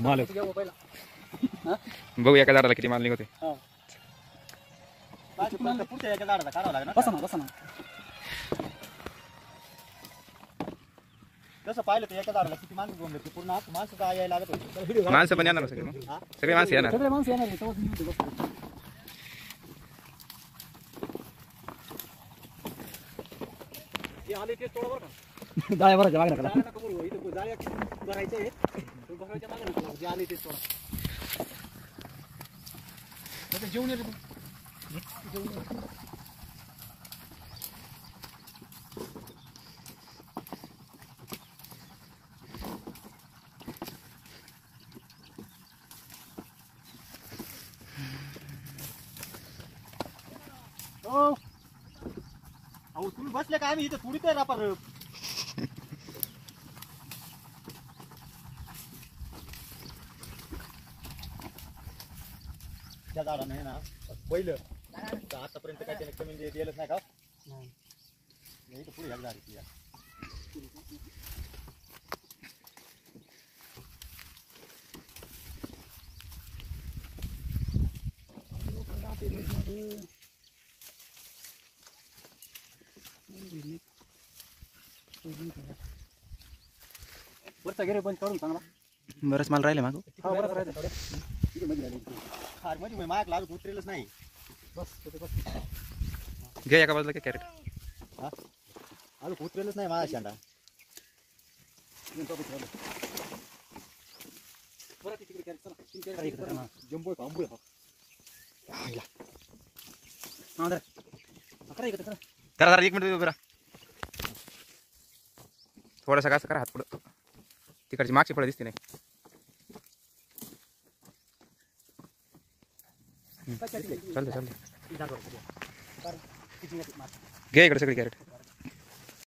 माल बघू एका झाडाला किती माल निघते. पुढच्या एका झाडाला काढावं लागेल. बसा ना. जसं पाहिलं तर एका झाडाला किती माणसं घेऊन घेतली पूर्ण माणसं यायला लागत होती. माणसं पण येणार सगळे सगळे माणसं येणार. आले ते थोडं बरं का जाळ्या भरायच्या मागण्या करा. इथं जाळ्या भरायच्या आहेत. भरायच्या मागण्या जे आले ते थोडं जेवण येते. अहो तुम्ही बसले का? आम्ही इथं थोडी तर रापर त्या झाडा नाही ना पहिलं आतापर्यंत काय त्याने कमी दिलंच नाही का? इथं पुढे झाड आहे. वरचा गेरे बंद करून चांगला. बरंच माल राहिले मागू. मध्ये माग लागत उतरेलच नाही. बस घे एका बाजूला कॅरेट. अजून उतरेलच नाही माझा शेंडा. जंबो आंबोळ जरा 1 मिनिट उभं राहा. थोडासा कसं करा हात पुढं. तिकडची मागची फळं दिसते नाही. चालतं घे इकडे सगळी कॅरेट.